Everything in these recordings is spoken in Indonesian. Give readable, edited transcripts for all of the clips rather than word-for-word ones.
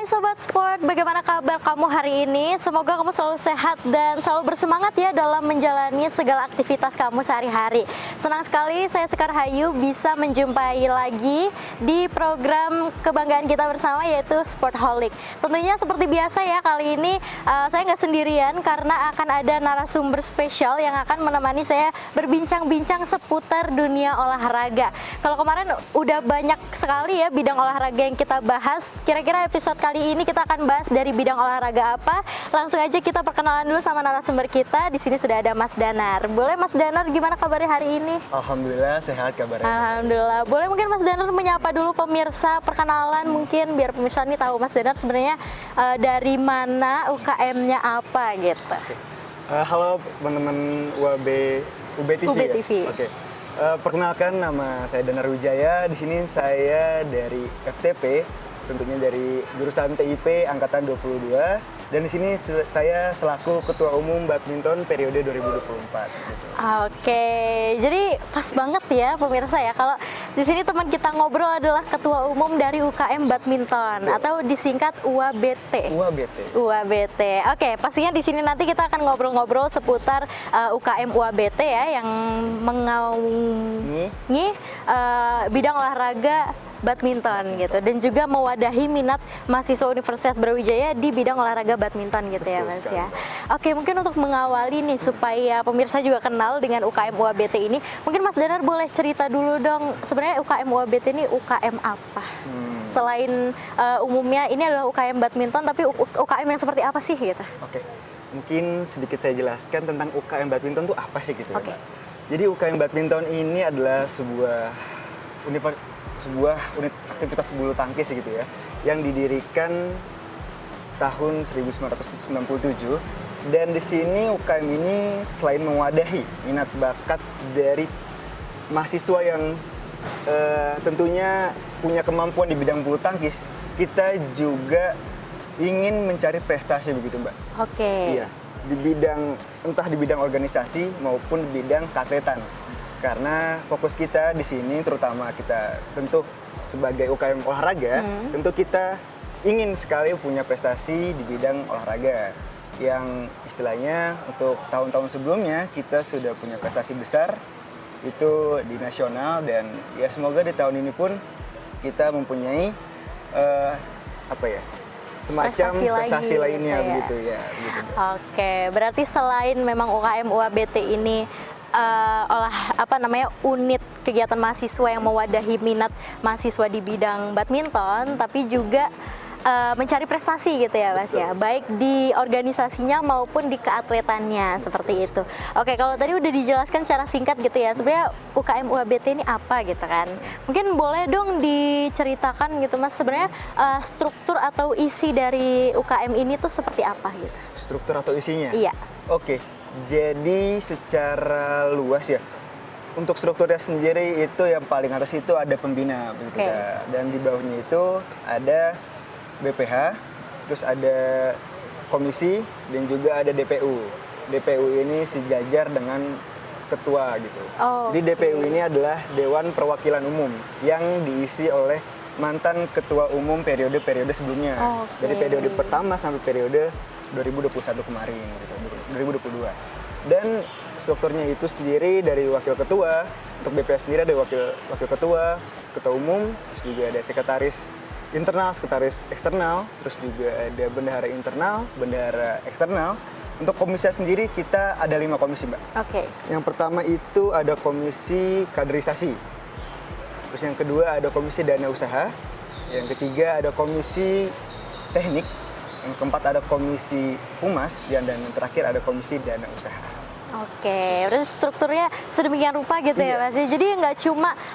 Hai Sobat Sport, bagaimana kabar kamu hari ini? Semoga kamu selalu sehat dan selalu bersemangat ya dalam menjalani segala aktivitas kamu sehari-hari. Senang sekali saya Sekar Hayu bisa menjumpai lagi di program kebanggaan kita bersama yaitu Sportholic. Tentunya seperti biasa ya, kali ini saya nggak sendirian karena akan ada narasumber spesial yang akan menemani saya berbincang-bincang seputar dunia olahraga. Kalau kemarin udah banyak sekali ya bidang olahraga yang kita bahas, kira-kira episode kali ini kita akan bahas dari bidang olahraga apa. Langsung aja kita perkenalan dulu sama narasumber kita. Di sini sudah ada Mas Danar. Boleh Mas Danar, gimana kabarnya hari ini? Alhamdulillah sehat kabarnya. Alhamdulillah. Boleh mungkin Mas Danar menyapa dulu pemirsa, perkenalan mungkin biar pemirsa ini tahu Mas Danar sebenarnya dari mana, UKM-nya apa gitu. Halo teman-teman UB TV. UB TV. Ya? Oke. Perkenalkan, nama saya Danar Wijaya. Di sini saya dari FTP, tentunya dari jurusan TIP angkatan 22, dan di sini saya selaku ketua umum badminton periode 2024 gitu. Oke, jadi pas banget ya pemirsa ya kalau di sini teman kita ngobrol adalah ketua umum dari UKM badminton atau disingkat UABT. UABT. Oke, pastinya di sini nanti kita akan ngobrol-ngobrol seputar UKM UABT ya yang mengaungi bidang olahraga badminton gitu, dan juga mewadahi minat mahasiswa Universitas Brawijaya di bidang olahraga badminton gitu. Betul ya Mas sekali. Ya. Oke, mungkin untuk mengawali nih supaya pemirsa juga kenal dengan UKM UABT ini, mungkin Mas Danar boleh cerita dulu dong sebenarnya UKM UABT ini UKM apa? Selain umumnya ini adalah UKM badminton, tapi UKM yang seperti apa sih gitu? Oke, mungkin sedikit saya jelaskan tentang UKM badminton itu apa sih gitu. Oke. Ya, jadi UKM badminton ini adalah sebuah unit aktivitas bulu tangkis gitu ya, yang didirikan tahun 1997, dan di sini UKM ini selain mewadahi minat bakat dari mahasiswa yang tentunya punya kemampuan di bidang bulu tangkis, kita juga ingin mencari prestasi begitu Mbak. Oke. Iya, di bidang entah di bidang organisasi maupun di bidang keatletan. Karena fokus kita di sini, terutama kita tentu sebagai UKM olahraga, tentu kita ingin sekali punya prestasi di bidang olahraga. Yang istilahnya untuk tahun-tahun sebelumnya kita sudah punya prestasi besar, itu di nasional, dan ya semoga di tahun ini pun kita mempunyai semacam prestasi lainnya gitu ya. Begitu. Oke, berarti selain memang UKM UABT ini unit kegiatan mahasiswa yang mewadahi minat mahasiswa di bidang badminton, tapi juga mencari prestasi gitu ya Mas. Betul. Ya, baik di organisasinya maupun di keatletannya. Betul. Seperti itu. Oke, kalau tadi udah dijelaskan secara singkat gitu ya, sebenarnya UKM UABT ini apa gitu kan, mungkin boleh dong diceritakan gitu Mas, sebenarnya struktur atau isi dari UKM ini tuh seperti apa gitu? Struktur atau isinya? Iya. Oke. Jadi secara luas ya, untuk strukturnya sendiri itu yang paling atas itu ada pembina begitu ya. Dan di bawahnya itu ada BPH, terus ada komisi, dan juga ada DPU. DPU ini sejajar dengan ketua gitu. Jadi DPU ini adalah Dewan Perwakilan Umum yang diisi oleh mantan ketua umum periode-periode sebelumnya. Dari periode pertama sampai periode 2021 kemarin gitu, 2022. Dan strukturnya itu sendiri dari wakil ketua, untuk BPS sendiri ada wakil ketua, ketua umum, terus juga ada sekretaris internal, sekretaris eksternal, terus juga ada bendahara internal, bendahara eksternal. Untuk komisi sendiri kita ada 5 komisi Mbak. Oke. Yang pertama itu ada komisi kaderisasi, terus yang kedua ada komisi dana usaha, yang ketiga ada komisi teknik, yang keempat ada komisi humas, dan yang terakhir ada komisi dana usaha. Oke, berarti strukturnya sedemikian rupa gitu ya Mas. Jadi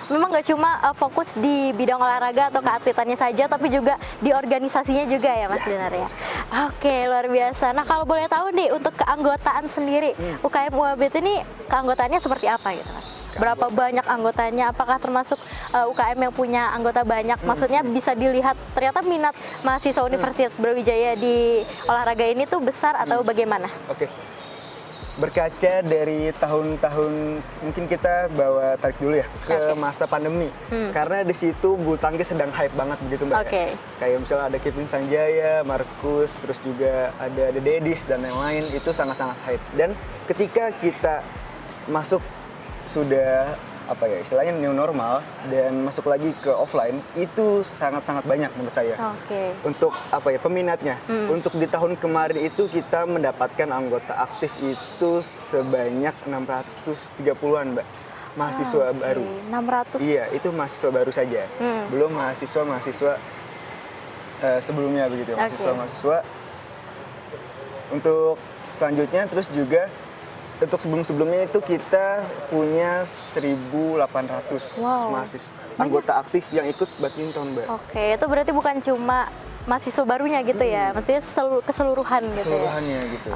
memang nggak cuma fokus di bidang olahraga atau keatletannya saja, tapi juga di organisasinya juga ya Mas Danar ya. Oke, luar biasa. Nah, kalau boleh tahu nih untuk keanggotaan sendiri UKM UABT ini keanggotaannya seperti apa gitu Mas? Berapa banyak anggotanya? Apakah termasuk UKM yang punya anggota banyak? Maksudnya bisa dilihat ternyata minat mahasiswa Universitas Brawijaya di olahraga ini tuh besar atau bagaimana? Oke. berkaca dari tahun-tahun, mungkin kita bawa tarik dulu ya ke masa pandemi. Karena di situ bulu tangkis sedang hype banget begitu Mbak. Oke. Kayak misalnya ada Kevin Sanjaya, Marcus, terus juga ada The Daddies dan yang lain, itu sangat-sangat hype. Dan ketika kita masuk sudah apa ya istilahnya new normal dan masuk lagi ke offline, itu sangat-sangat banyak menurut saya. Oke. Untuk apa ya peminatnya. Untuk di tahun kemarin itu kita mendapatkan anggota aktif itu sebanyak 630-an Mbak. Mahasiswa baru. 600. Iya, itu mahasiswa baru saja. Belum mahasiswa-mahasiswa sebelumnya begitu. Mahasiswa-mahasiswa. Untuk selanjutnya terus juga untuk sebelum-sebelumnya itu kita punya 1.800 mahasiswa anggota aktif yang ikut badminton, Mbak. Oke, itu berarti bukan cuma mahasiswa barunya gitu ya, maksudnya keseluruhan gitu ya. Keseluruhannya gitu.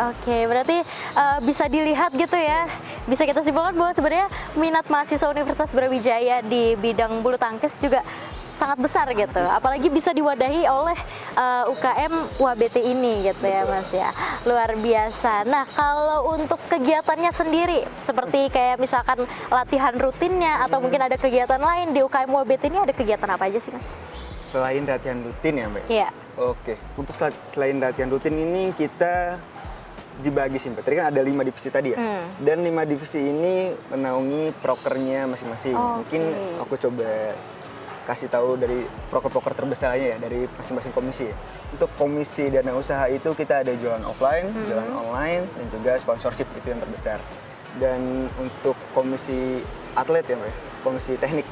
Oke, berarti bisa dilihat gitu ya, bisa kita simpulkan bahwa sebenarnya minat mahasiswa Universitas Brawijaya di bidang bulu tangkis juga sangat besar gitu, apalagi bisa diwadahi oleh UKM UABT ini gitu ya Mas ya, luar biasa. Nah kalau untuk kegiatannya sendiri, seperti kayak misalkan latihan rutinnya atau mungkin ada kegiatan lain di UKM UABT ini, ada kegiatan apa aja sih Mas? Selain latihan rutin ya Mbak? Iya. Oke, untuk selain latihan rutin ini kita dibagi sih Mbak. Tadi kan ada 5 divisi tadi ya, dan 5 divisi ini menaungi prokernya masing-masing. Mungkin aku coba kasih tahu dari proker-proker terbesarnya ya dari masing-masing komisi. Untuk komisi dana usaha itu kita ada jualan offline, jualan online, dan juga sponsorship, itu yang terbesar. Dan untuk komisi atlet ya Mbak, komisi teknik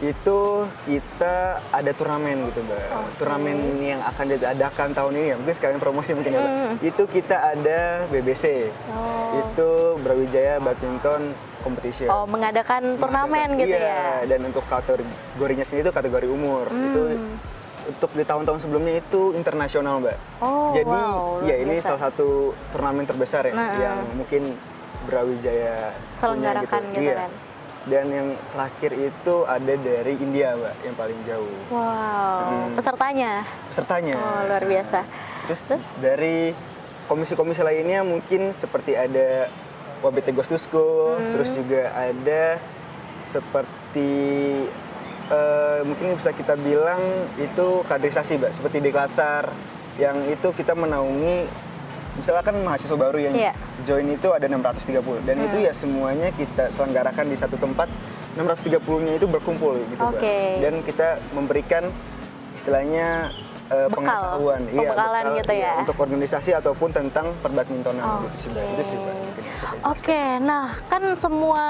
itu kita ada turnamen gitu Mbak. Turnamen yang akan diadakan tahun ini ya, mungkin sekalian promosi mungkin ya Mbak. Itu kita ada BBC, itu Brawijaya Badminton Competition. Mengadakan turnamen gitu ya. Dan untuk kategorinya sendiri itu kategori umur. Itu untuk di tahun-tahun sebelumnya itu internasional Mbak. Jadi ya ini salah satu turnamen terbesar ya yang mungkin Brawijaya selenggarakan punya, gitu. Gitu kan. Dan yang terakhir itu ada dari India Mbak, yang paling jauh. Pesertanya? Pesertanya. Luar biasa. Terus dari komisi-komisi lainnya mungkin seperti ada UABT Ghost to School, terus juga ada seperti mungkin bisa kita bilang itu kaderisasi Mbak, seperti Deklatsar, yang itu kita menaungi misalkan mahasiswa baru yang join itu ada 630 dan itu ya semuanya kita selenggarakan di satu tempat, 630-nya itu berkumpul gitu Mbak. Dan kita memberikan istilahnya pengetahuan, pembekalan gitu ya untuk organisasi ataupun tentang perbadmintonan gitu sih Mbak. Itu sih Mbak. Nah kan semua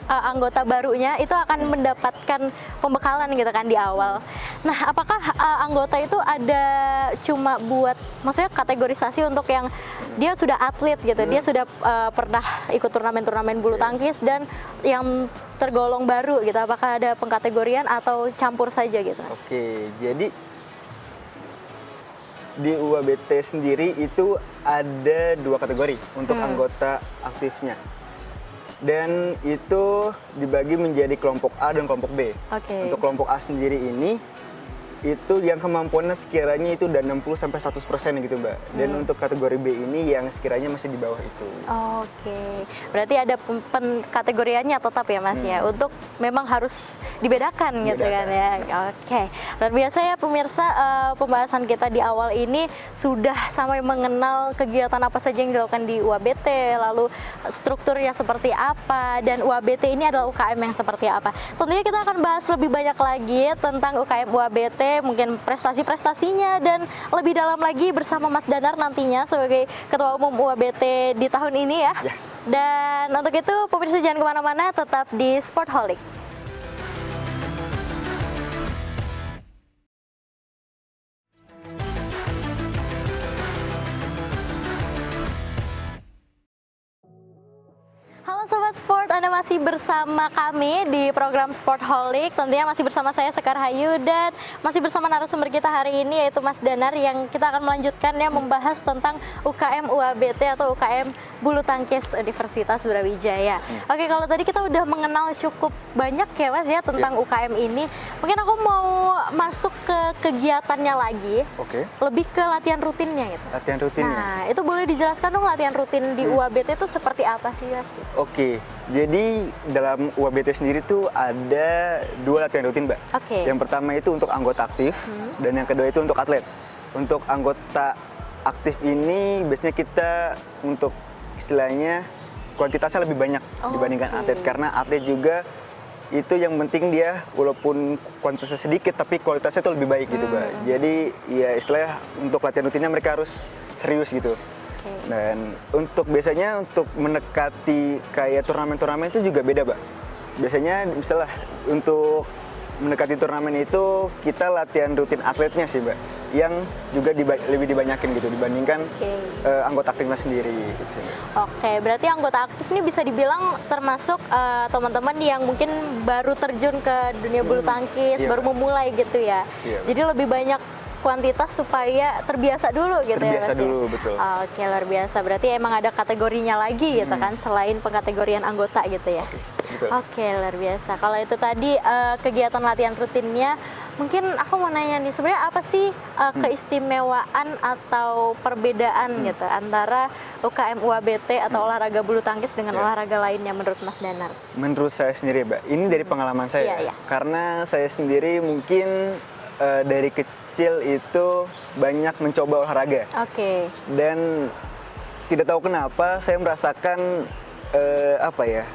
anggota barunya itu akan mendapatkan pembekalan gitu kan di awal. Nah apakah anggota itu ada cuma buat, maksudnya kategorisasi untuk yang dia sudah atlet gitu, dia sudah pernah ikut turnamen-turnamen bulu tangkis dan yang tergolong baru gitu, apakah ada pengkategorian atau campur saja gitu? Oke, jadi di UABT sendiri itu ada 2 kategori untuk anggota aktifnya. Dan itu dibagi menjadi kelompok A dan kelompok B. Untuk kelompok A sendiri ini itu yang kemampuannya sekiranya itu udah 60-100% gitu Mbak. Dan untuk kategori B ini yang sekiranya masih di bawah itu. Berarti ada kategoriannya tetap ya Mas ya, untuk memang harus dibedakan gitu kan ya. Luar biasa ya pemirsa, pembahasan kita di awal ini sudah sampai mengenal kegiatan apa saja yang dilakukan di UABT, lalu strukturnya seperti apa, dan UABT ini adalah UKM yang seperti apa. Tentunya kita akan bahas lebih banyak lagi tentang UKM UABT, mungkin prestasi-prestasinya dan lebih dalam lagi bersama Mas Danar nantinya sebagai Ketua Umum UABT di tahun ini ya. Dan untuk itu pemirsa jangan kemana-mana, tetap di Sportholic. Halo Sobat Sport, Anda masih bersama kami di program Sportholic. Tentunya masih bersama saya Sekar Hayu dan masih bersama narasumber kita hari ini yaitu Mas Danar yang kita akan melanjutkan ya membahas tentang UKM UABT atau UKM Bulu Tangkis Universitas Brawijaya. Oke, kalau tadi kita udah mengenal cukup banyak ya Mas ya tentang UKM ini. Mungkin aku mau masuk ke kegiatannya lagi. Oke. Lebih ke latihan rutinnya gitu. Latihan rutinnya. Nah, itu boleh dijelaskan dong latihan rutin di UABT itu seperti apa sih Mas? Oke, jadi dalam UABT sendiri tuh ada 2 latihan rutin, Mbak. Oke. Yang pertama itu untuk anggota aktif, dan yang kedua itu untuk atlet. Untuk anggota aktif ini biasanya kita untuk istilahnya kuantitasnya lebih banyak dibandingkan Oke. atlet. Karena atlet juga itu yang penting dia walaupun kuantitasnya sedikit tapi kualitasnya tuh lebih baik gitu, Mbak. Jadi ya istilahnya untuk latihan rutinnya mereka harus serius gitu. Dan untuk biasanya untuk mendekati kayak turnamen-turnamen itu juga beda, Mbak. Biasanya misalnya untuk mendekati turnamen itu kita latihan rutin atletnya sih, Mbak, yang juga lebih dibanyakin gitu dibandingkan anggota aktifnya sendiri gitu. Oke, berarti anggota aktif ini bisa dibilang termasuk teman-teman yang mungkin baru terjun ke dunia bulu tangkis, Iya, baru Mbak. memulai gitu ya. Iya. Jadi lebih banyak kuantitas supaya terbiasa dulu gitu ya Terbiasa Mas ya? dulu, betul. Oke, luar biasa. Berarti emang ada kategorinya lagi gitu kan selain pengkategorian anggota gitu ya. Betul. Oke, luar biasa. Kalau itu tadi kegiatan latihan rutinnya, mungkin aku mau nanya nih, sebenarnya apa sih keistimewaan atau perbedaan gitu antara UKM UABT atau olahraga bulu tangkis dengan olahraga lainnya menurut Mas Danar? Menurut saya sendiri, Mbak, ini dari pengalaman saya. Iya, iya. Karena saya sendiri mungkin dari kecil itu banyak mencoba olahraga. Oke. Dan tidak tahu kenapa saya merasakan apa ya,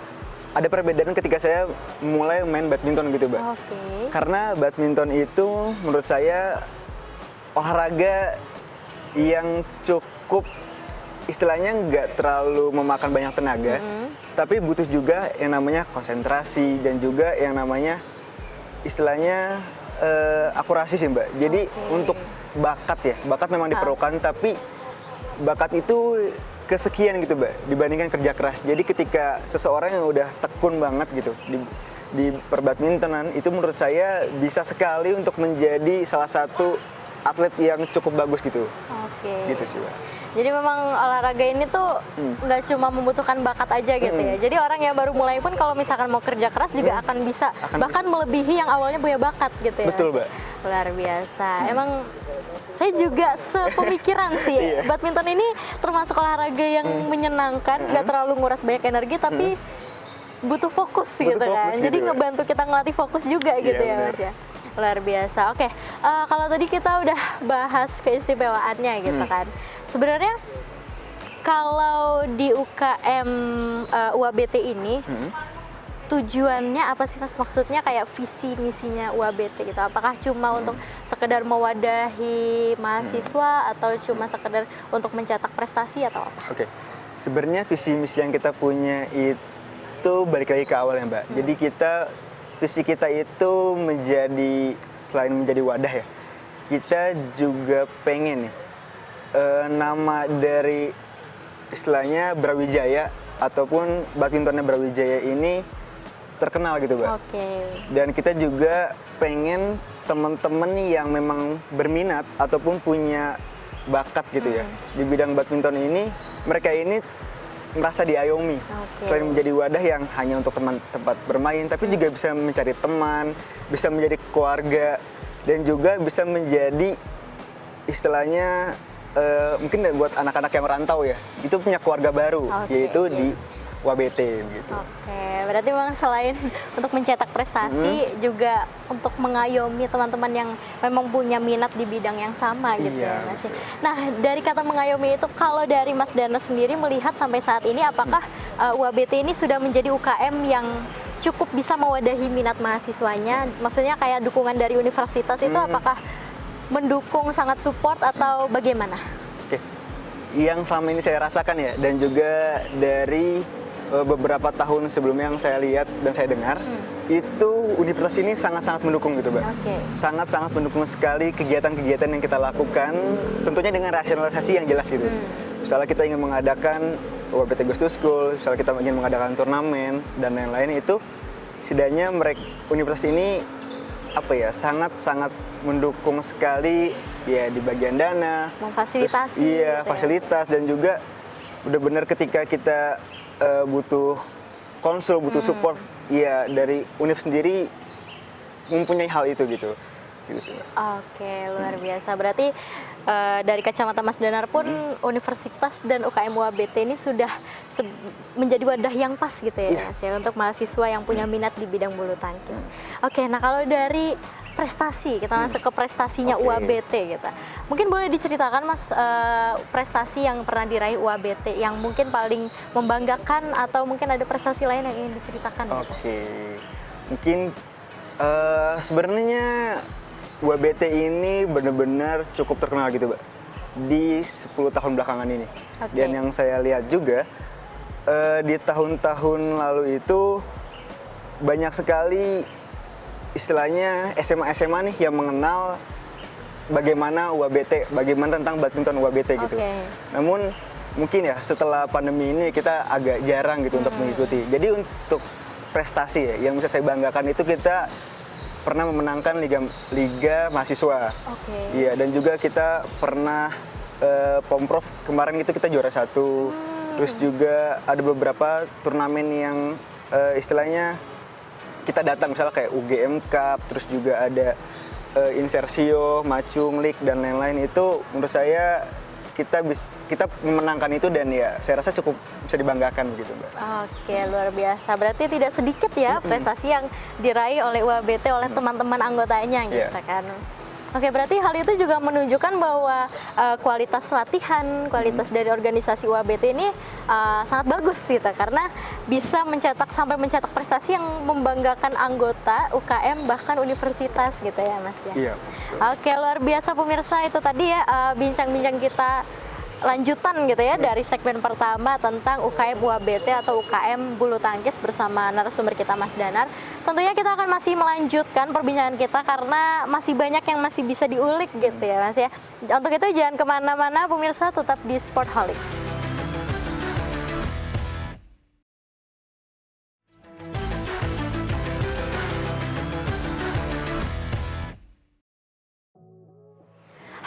ada perbedaan ketika saya mulai main badminton gitu, Mbak. Oke. Karena badminton itu menurut saya olahraga yang cukup istilahnya nggak terlalu memakan banyak tenaga, tapi butuh juga yang namanya konsentrasi dan juga yang namanya istilahnya akurasi sih, Mbak. Jadi untuk bakat ya, bakat memang diperlukan, tapi bakat itu kesekian gitu, Mbak, dibandingkan kerja keras. Jadi ketika seseorang yang udah tekun banget gitu di perbadmintonan, itu menurut saya bisa sekali untuk menjadi salah satu atlet yang cukup bagus gitu. Oke. Gitu sih, Mbak. Jadi memang olahraga ini tuh nggak cuma membutuhkan bakat aja gitu ya. Jadi orang yang baru mulai pun kalau misalkan mau kerja keras juga akan bisa bahkan melebihi yang awalnya punya bakat gitu ya. Betul, Mas? Mbak. Luar biasa. Emang saya juga sepemikiran sih. Iya. Badminton ini termasuk olahraga yang menyenangkan, nggak terlalu nguras banyak energi tapi butuh fokus Butuh gitu kan. fokus Jadi gitu, Mbak. ngebantu kita ngelatih fokus juga gitu Iya, ya benar. Mas ya. Luar biasa. Oke, kalau tadi kita udah bahas keistimewaannya gitu kan. Sebenarnya kalau di UKM UABT ini tujuannya apa sih Mas? Maksudnya kayak visi misinya UABT gitu. Apakah cuma untuk sekedar mewadahi mahasiswa atau cuma sekedar untuk mencetak prestasi atau apa? Oke. Sebenarnya visi misi yang kita punya itu balik lagi ke awal ya, Mbak. Jadi visi kita itu menjadi selain menjadi wadah ya, kita juga pengen nih nama dari istilahnya Brawijaya ataupun badmintonnya Brawijaya ini terkenal gitu, Mbak. Oke. Dan kita juga pengen teman-teman yang memang berminat ataupun punya bakat gitu ya di bidang badminton ini, mereka ini merasa diayomi. Selain menjadi wadah yang hanya untuk tempat bermain, tapi juga bisa mencari teman, bisa menjadi keluarga, dan juga bisa menjadi istilahnya mungkin buat anak-anak yang merantau ya, itu punya keluarga baru, yaitu di UABT gitu. Oke, berarti memang selain untuk mencetak prestasi juga untuk mengayomi teman-teman yang memang punya minat di bidang yang sama gitu ya Mas. Nah, dari kata mengayomi itu kalau dari Mas Dana sendiri melihat sampai saat ini apakah UABT ini sudah menjadi UKM yang cukup bisa mewadahi minat mahasiswanya? Maksudnya kayak dukungan dari universitas itu apakah mendukung, sangat support atau bagaimana? Oke. Yang selama ini saya rasakan ya, dan juga dari beberapa tahun sebelumnya yang saya lihat dan saya dengar, itu universitas ini sangat-sangat mendukung gitu, Mbak. Sangat-sangat mendukung sekali kegiatan-kegiatan yang kita lakukan, tentunya dengan rasionalisasi yang jelas gitu. Misalnya kita ingin mengadakan UABT Goes to School, misalnya kita ingin mengadakan turnamen dan lain-lain, itu setidaknya universitas ini sangat mendukung sekali ya di bagian dana, memfasilitasi. Iya, fasilitas, dan juga benar-benar ketika kita butuh konsul, butuh support, ya dari univ sendiri mempunyai hal itu gitu sih, Mbak. Oke, luar biasa. Berarti dari kacamata Mas Danar pun universitas dan UKM UABT ini sudah menjadi wadah yang pas gitu ya, Mas, ya, untuk mahasiswa yang punya minat di bidang bulu tangkis. Oke, nah kalau dari prestasi, kita masuk ke prestasinya UABT gitu. Mungkin boleh diceritakan, Mas, prestasi yang pernah diraih UABT yang mungkin paling membanggakan, atau mungkin ada prestasi lain yang ingin diceritakan gitu. Oke, mungkin sebenarnya UABT ini benar-benar cukup terkenal gitu, Mbak, di 10 tahun belakangan ini. Dan yang saya lihat juga di tahun-tahun lalu itu banyak sekali istilahnya SMA nih yang mengenal bagaimana UABT, bagaimana tentang badminton UABT gitu. Namun mungkin ya setelah pandemi ini kita agak jarang gitu untuk mengikuti. Jadi untuk prestasi ya, yang bisa saya banggakan itu kita pernah memenangkan liga mahasiswa. Iya, dan juga kita pernah Pomprov kemarin itu kita juara 1. Terus juga ada beberapa turnamen yang istilahnya kita datang, misalnya kayak UGM Cup, terus juga ada Insersio, Macung League dan lain-lain. Itu menurut saya kita memenangkan itu, dan ya saya rasa cukup bisa dibanggakan begitu, Mbak. Oke, luar biasa. Berarti tidak sedikit ya prestasi yang diraih oleh UABT, oleh teman-teman anggotanya gitu kan. Oke, berarti hal itu juga menunjukkan bahwa kualitas latihan, kualitas dari organisasi UABT ini sangat bagus gitu, karena bisa sampai mencetak prestasi yang membanggakan anggota UKM bahkan universitas gitu ya, Mas ya. Iya. Oke, luar biasa pemirsa, itu tadi ya bincang-bincang kita lanjutan gitu ya dari segmen pertama tentang UKM UABT atau UKM bulu tangkis bersama narasumber kita, Mas Danar. Tentunya kita akan masih melanjutkan perbincangan kita karena masih banyak yang masih bisa diulik gitu ya, Mas ya. Untuk itu jangan kemana-mana pemirsa, tetap di Sportholic.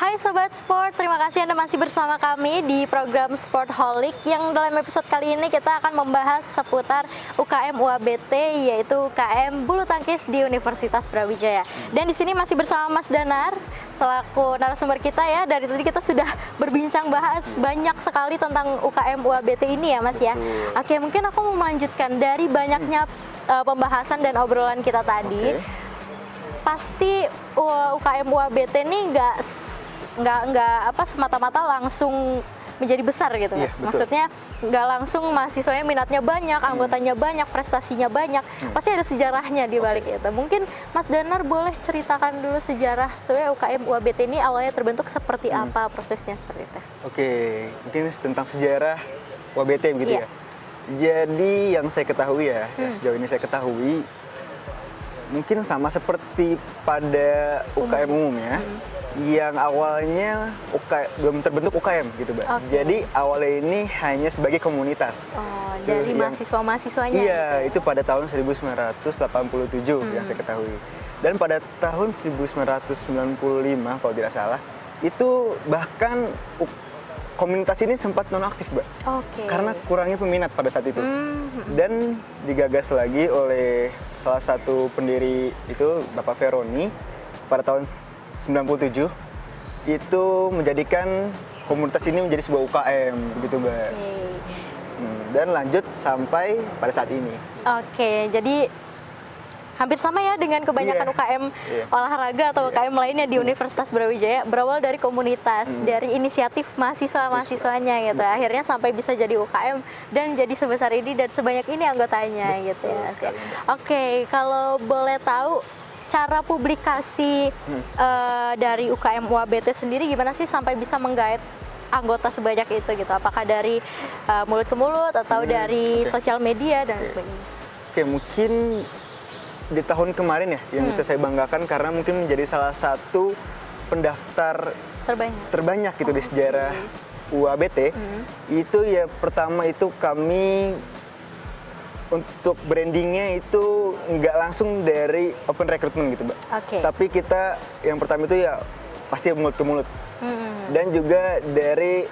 Hai Sobat Sport, terima kasih Anda masih bersama kami di program Sportholic, yang dalam episode kali ini kita akan membahas seputar UKM UABT, yaitu UKM bulu tangkis di Universitas Brawijaya. Dan di sini masih bersama Mas Danar selaku narasumber kita ya. Dari tadi kita sudah berbincang bahas banyak sekali tentang UKM UABT ini ya, Mas ya. Oke, mungkin aku mau melanjutkan dari banyaknya pembahasan dan obrolan kita tadi. Pasti UKM UABT ini nggak semata-mata langsung menjadi besar gitu, Mas. Maksudnya nggak langsung mahasiswanya minatnya banyak, anggotanya banyak, prestasinya banyak. Pasti ada sejarahnya di balik itu. Mungkin Mas Danar boleh ceritakan dulu sejarah sebenarnya UKM UABT ini awalnya terbentuk seperti apa, prosesnya seperti itu. Oke, mungkin tentang sejarah UABT begitu ya. Jadi yang saya ketahui ya, sejauh ini saya ketahui mungkin sama seperti pada UKM umumnya. Yang awalnya belum terbentuk UKM gitu, Mbak. Jadi awalnya ini hanya sebagai komunitas. Dari mahasiswa-mahasiswanya. Iya, gitu. Itu pada tahun 1987 yang saya ketahui. Dan pada tahun 1995 kalau tidak salah, itu bahkan komunitas ini sempat nonaktif, Mbak. Karena kurangnya peminat pada saat itu. Dan digagas lagi oleh salah satu pendiri itu, Bapak Veroni, pada tahun 97 itu menjadikan komunitas ini menjadi sebuah UKM gitu, Mbak. Dan lanjut sampai pada saat ini. Jadi hampir sama ya dengan kebanyakan UKM olahraga atau UKM lainnya di Universitas Brawijaya, berawal dari komunitas, dari inisiatif mahasiswa-mahasiswanya gitu. Akhirnya sampai bisa jadi UKM dan jadi sebesar ini dan sebanyak ini anggotanya gitu ya. Kalau boleh tahu cara publikasi dari UKM UABT sendiri gimana sih sampai bisa menggait anggota sebanyak itu gitu? Apakah dari mulut ke mulut atau dari sosial media dan sebagainya? Mungkin di tahun kemarin ya yang bisa saya banggakan karena mungkin menjadi salah satu pendaftar terbanyak gitu di sejarah UABT itu ya pertama itu kami untuk brandingnya itu nggak langsung dari open recruitment gitu, Mbak. Oke. Tapi kita yang pertama itu ya pasti mulut ke mulut. Dan juga dari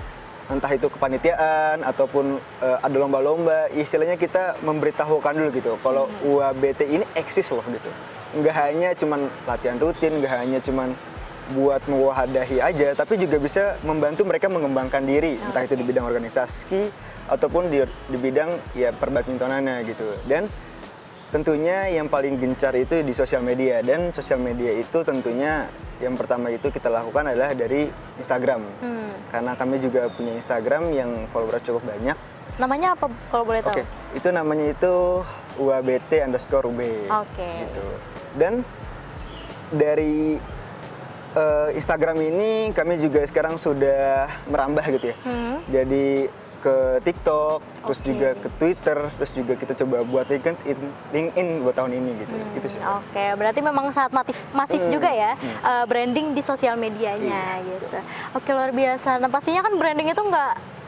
entah itu kepanitiaan ataupun ada lomba-lomba, istilahnya kita memberitahukan dulu gitu kalau UABT ini eksis loh gitu. Nggak hanya cuman latihan rutin, nggak hanya cuman buat mewahadahi aja, tapi juga bisa membantu mereka mengembangkan diri, entah itu di bidang organisasi ataupun di bidang ya perbadmintonannya gitu. Dan tentunya yang paling gencar itu di sosial media, dan sosial media itu tentunya yang pertama itu kita lakukan adalah dari Instagram. Karena kami juga punya Instagram yang followers cukup banyak. Namanya apa kalau boleh tahu? Oke, itu namanya itu UABT_UB. Oke. Gitu. Dan dari Instagram ini kami juga sekarang sudah merambah gitu ya. Jadi ke TikTok, terus juga ke Twitter, terus juga kita coba buat LinkedIn buat tahun ini gitu. Gitu sih. Oke, berarti memang sangat masif juga ya branding di sosial medianya gitu. Oke, luar biasa. Nah, pastinya kan branding itu nggak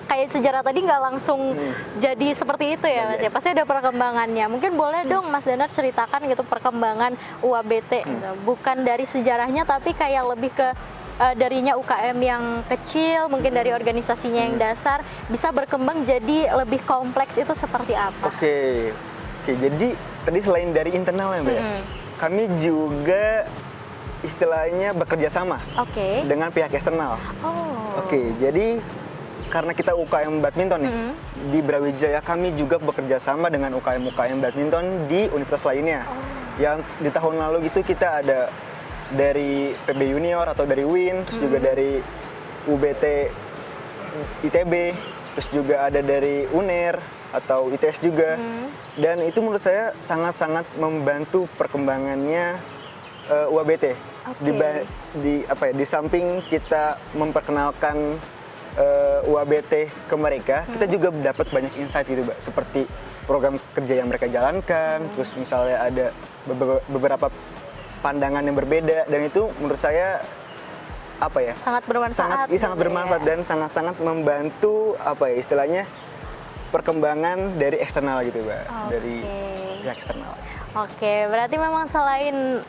kayak sejarah tadi nggak langsung jadi seperti itu ya Mas ya. Pasti ada perkembangannya. Mungkin boleh dong Mas Danar ceritakan gitu perkembangan UABT gitu. Bukan dari sejarahnya tapi kayak lebih ke darinya UKM yang kecil, mungkin dari organisasinya yang dasar bisa berkembang jadi lebih kompleks, itu seperti apa? Oke, jadi tadi selain dari internal ya Mbak ya, kami juga istilahnya bekerja sama dengan pihak eksternal. Oke, jadi karena kita UKM badminton nih, di Brawijaya kami juga bekerja sama dengan UKM badminton di universitas lainnya. Yang di tahun lalu itu kita ada dari PB Junior atau dari UIN, terus juga dari UBT ITB, terus juga ada dari UNER atau ITS juga. Dan itu menurut saya sangat-sangat membantu perkembangannya UABT. Di samping kita memperkenalkan UABT ke mereka, kita juga dapat banyak insight gitu, Mbak. Seperti program kerja yang mereka jalankan, terus misalnya ada beberapa pandangan yang berbeda, dan itu menurut saya sangat bermanfaat. Sangat bermanfaat dan sangat-sangat membantu istilahnya perkembangan dari eksternal gitu, Mbak. Dari pihak eksternal. Oke, berarti memang selain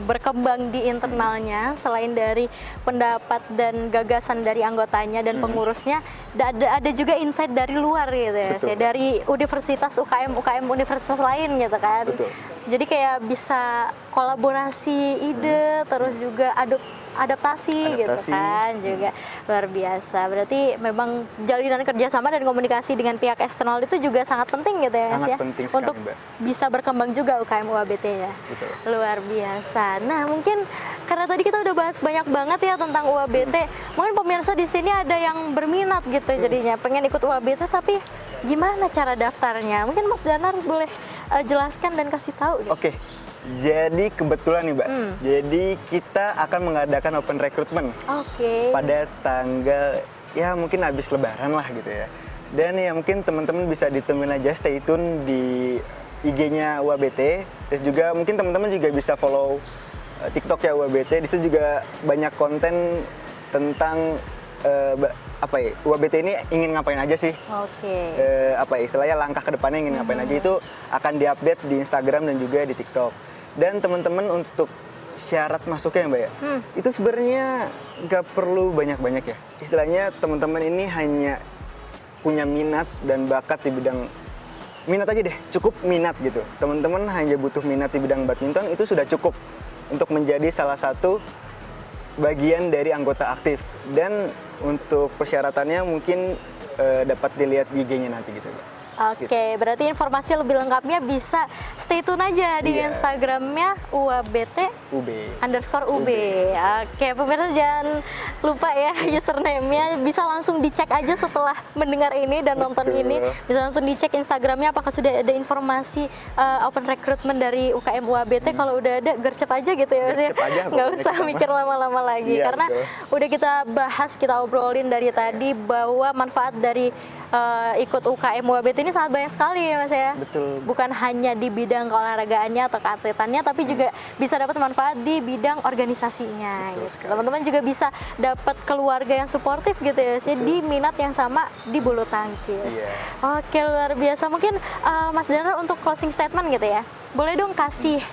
berkembang di internalnya, selain dari pendapat dan gagasan dari anggotanya dan pengurusnya, ada juga insight dari luar gitu ya, dari universitas UKM universitas lain gitu kan. Betul. Jadi kayak bisa kolaborasi ide, terus juga adaptasi gitu kan, juga luar biasa. Berarti memang jalinan kerjasama dan komunikasi dengan pihak eksternal itu juga sangat penting gitu ya, sangat penting sekali, untuk Mbak. bisa berkembang juga UKM UABT ya. Betul. Luar biasa. Nah, mungkin karena tadi kita udah bahas banyak banget ya tentang UABT, mungkin pemirsa di sini ada yang berminat gitu jadinya pengen ikut UABT, tapi gimana cara daftarnya? Mungkin Mas Danar boleh jelaskan dan kasih tahu gitu. Oke. Jadi kebetulan nih Mbak, jadi kita akan mengadakan open recruitment pada tanggal ya mungkin habis lebaran lah gitu ya. Dan ya mungkin teman-teman bisa ditungguin aja, stay tune di IG-nya UABT. Terus juga mungkin teman-teman juga bisa follow TikTok ya UABT. Di situ juga banyak konten tentang UABT ini ingin ngapain aja sih? Istilahnya langkah ke depannya ingin ngapain aja, itu akan diupdate di Instagram dan juga di TikTok. Dan teman-teman untuk syarat masuknya Mbak ya, itu sebenarnya nggak perlu banyak-banyak ya. Istilahnya teman-teman ini hanya punya minat dan bakat di bidang minat aja deh, cukup minat gitu. Teman-teman hanya butuh minat di bidang badminton, itu sudah cukup untuk menjadi salah satu bagian dari anggota aktif. Dan untuk persyaratannya mungkin dapat dilihat di IG-nya nanti gitu Mbak. Oke, berarti informasi lebih lengkapnya bisa stay tune aja di Instagramnya UABT_UB. Oke, pemirsa jangan lupa ya username-nya, bisa langsung dicek aja setelah mendengar ini dan nonton ini. Bisa langsung dicek Instagramnya apakah sudah ada informasi open recruitment dari UKM UABT. Kalau udah ada, gercep aja gitu ya. Nggak usah mikir lama-lama lagi, karena udah kita bahas, kita obrolin dari tadi bahwa manfaat dari ikut UKM UABT ini sangat banyak sekali ya Mas ya. Betul. Bukan hanya di bidang keolahragaannya atau keatletannya, tapi juga bisa dapat manfaat di bidang organisasinya. Betul Gitu. sekali. Teman-teman juga bisa dapat keluarga yang suportif gitu ya, Mas ya, di minat yang sama di bulu tangkis. Iya. Oke, luar biasa. Mungkin Mas Danar untuk closing statement gitu ya, boleh dong kasih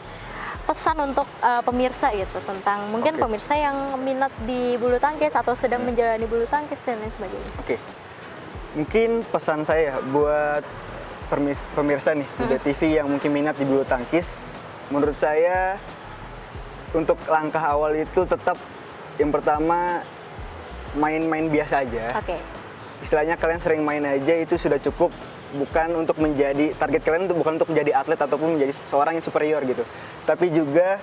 pesan untuk pemirsa gitu tentang mungkin Oke. pemirsa yang minat di bulu tangkis atau sedang menjalani bulu tangkis dan lain sebagainya. Oke. Mungkin pesan saya buat pemirsa nih Uda TV yang mungkin minat di bulu tangkis, menurut saya untuk langkah awal itu tetap yang pertama main-main biasa aja. Oke. Istilahnya kalian sering main aja itu sudah cukup, bukan untuk menjadi target kalian itu bukan untuk menjadi atlet ataupun menjadi seorang yang superior gitu. Tapi juga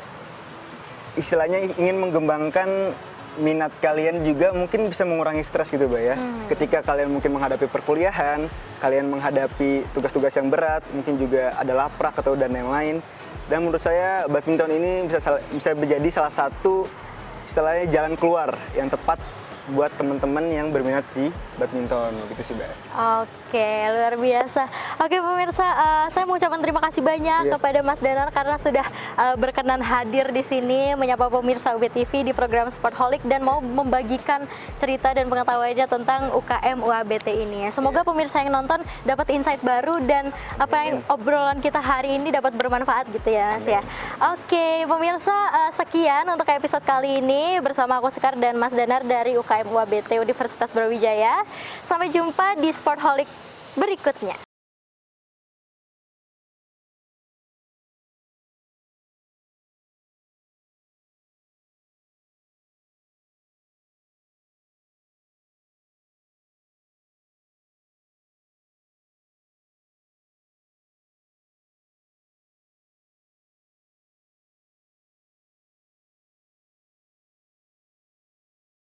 istilahnya ingin mengembangkan minat kalian juga, mungkin bisa mengurangi stres gitu, Mbak ya. Ketika kalian mungkin menghadapi perkuliahan, kalian menghadapi tugas-tugas yang berat, mungkin juga ada laprak atau dan lain-lain. Dan menurut saya badminton ini bisa menjadi salah satu istilahnya jalan keluar yang tepat buat teman-teman yang berminat di badminton gitu sih, Mbak. Oke, luar biasa. Oke pemirsa, saya mau ucapkan terima kasih banyak Iya. kepada Mas Danar karena sudah berkenan hadir di sini menyapa pemirsa UBTV di program Sportholic dan mau membagikan cerita dan pengetahuannya tentang UKM UABT ini. Semoga pemirsa yang nonton dapat insight baru dan apa yang obrolan kita hari ini dapat bermanfaat gitu ya, Mas ya. Oke, pemirsa, sekian untuk episode kali ini bersama aku Sekar dan Mas Danar dari UKM UABT Universitas Brawijaya. Sampai jumpa di Sportholic berikutnya.